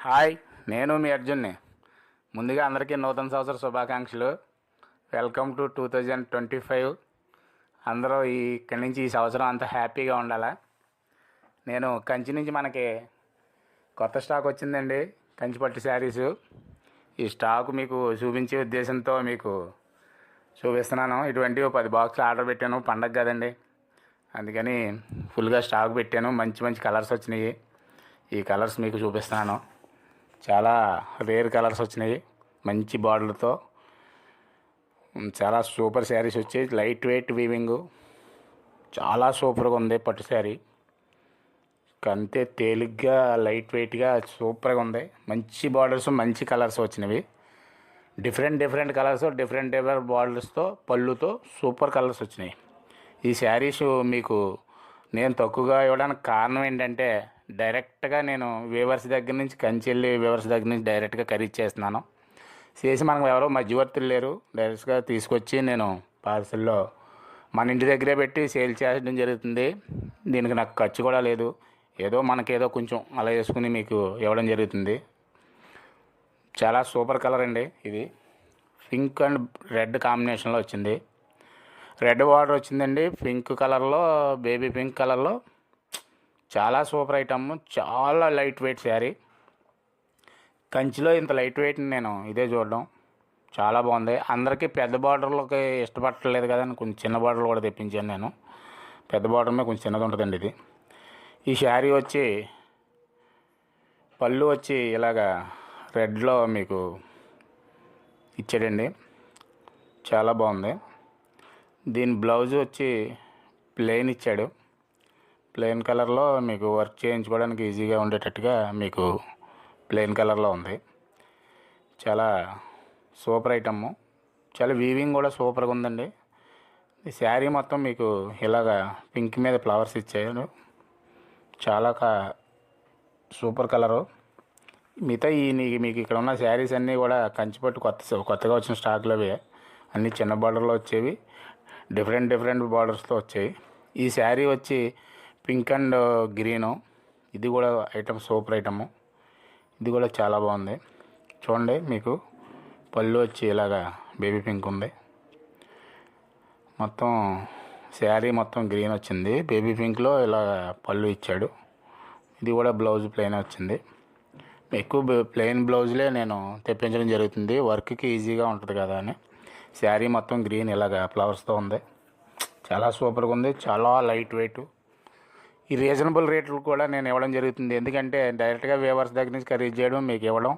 Hi, నేను మీ అర్జున్ని. ముందుగా అందరికీ నూతన సంవత్సర శుభాకాంక్షలు. Welcome to 2025. అందరూ ఇక్కడి నుంచి ఈ సంవత్సరం అంతా హ్యాపీగా ఉండాలా. నేను కంచి నుంచి మనకి కొత్త స్టాక్ వచ్చిందండి, కంచిపట్టు శారీసు. ఈ స్టాక్ మీకు చూపించే ఉద్దేశంతో మీకు చూపిస్తున్నాను. ఇటువంటి 10 బాక్సులు ఆర్డర్ పెట్టాను, పండగ కదండి, అందుకని ఫుల్గా స్టాక్ పెట్టాను. మంచి మంచి కలర్స్ వచ్చినాయి. ఈ కలర్స్ మీకు చూపిస్తున్నాను. చాలా రేర్ కలర్స్ వచ్చినాయి, మంచి బార్డర్తో. చాలా సూపర్ శారీస్ వచ్చాయి. లైట్ వెయిట్ వీవింగ్, చాలా సూపర్గా ఉంది పట్టు శారీ. అంతే తేలిగ్గా లైట్ వెయిట్గా సూపర్గా ఉంది. మంచి బార్డర్స్, మంచి కలర్స్ వచ్చినవి. డిఫరెంట్ కలర్స్, డిఫరెంట్ బార్డర్స్తో, పళ్ళుతో సూపర్ కలర్స్ వచ్చినాయి. ఈ శారీస్ మీకు నేను తక్కువగా ఇవ్వడానికి కారణం ఏంటంటే, డైరెక్ట్గా నేను వీవర్స్ దగ్గర నుంచి, కంచెల్లి వీవర్స్ దగ్గర నుంచి డైరెక్ట్గా ఖరీదు చేస్తున్నాను. చేసి మనకు ఎవరో మధ్యవర్తులు లేరు. డైరెక్ట్గా తీసుకొచ్చి నేను పార్సల్లో మన ఇంటి దగ్గరే పెట్టి సేల్ చేయడం జరుగుతుంది. దీనికి నాకు ఖర్చు కూడా లేదు. ఏదో మనకేదో కొంచెం అలా వేసుకుని మీకు ఇవ్వడం జరుగుతుంది. చాలా సూపర్ కలర్ అండి ఇది. పింక్ అండ్ రెడ్ కాంబినేషన్లో వచ్చింది. రెడ్ బార్డర్ వచ్చిందండి, పింక్ కలర్లో, బేబీ పింక్ కలర్లో. చాలా సూపర్ ఐటమ్, చాలా లైట్ వెయిట్ శారీ. కంచిలో ఇంత లైట్ వెయిట్ని నేను ఇదే చూడడం. చాలా బాగుంది. అందరికీ పెద్ద బార్డర్లోకి ఇష్టపడలేదు కదా అని కొంచెం చిన్న బార్డర్లు కూడా తెప్పించాను నేను. పెద్ద బార్డర్ మీద కొంచెం చిన్నది ఉంటుందండి ఇది. ఈ శారీ వచ్చి పళ్ళు వచ్చి ఇలాగా రెడ్లో మీకు ఇచ్చాడండి, చాలా బాగుంది. దీని బ్లౌజ్ వచ్చి ప్లెయిన్ ఇచ్చాడు. ప్లెయిన్ కలర్లో మీకు వర్క్ చేయించుకోవడానికి ఈజీగా ఉండేటట్టుగా మీకు ప్లెయిన్ కలర్లో ఉంది. చాలా సూపర్ ఐటమ్. చాలా వీవింగ్ కూడా సూపర్గా ఉందండి. ఈ శారీ మొత్తం మీకు ఇలాగా పింక్ మీద ఫ్లవర్స్ ఇచ్చారు. చాలా సూపర్ కలరు. మిగతా మీకు ఇక్కడ ఉన్న శారీస్ అన్నీ కూడా కంచిపట్టు కొత్తగా వచ్చిన స్టాక్లోవే. అన్నీ చిన్న బార్డర్లో వచ్చేవి, డిఫరెంట్ బార్డర్స్తో వచ్చాయి. ఈ శారీ వచ్చి పింక్ అండ్ గ్రీను. ఇది కూడా ఐటమ్ సూపర్ ఐటము. ఇది కూడా చాలా బాగుంది. చూడండి, మీకు పళ్ళు వచ్చి ఇలాగా బేబీ పింక్ ఉంది. మొత్తం శారీ మొత్తం గ్రీన్ వచ్చింది, బేబీ పింక్లో ఇలా పళ్ళు ఇచ్చాడు. ఇది కూడా బ్లౌజ్ ప్లెయిన్ వచ్చింది. ఎక్కువ ప్లెయిన్ బ్లౌజ్లే నేను తెప్పించడం జరుగుతుంది, వర్క్కి ఈజీగా ఉంటుంది కదా అని. శారీ మొత్తం గ్రీన్ ఇలాగా ఫ్లవర్స్తో ఉంది. చాలా సూపర్గా ఉంది, చాలా లైట్ వెయిట్. ఈ రీజనబుల్ రేట్లు కూడా నేను ఇవ్వడం జరుగుతుంది. ఎందుకంటే డైరెక్ట్గా వీవర్స్ దగ్గర నుంచి ఖరీదు చేయడం, మీకు ఇవ్వడం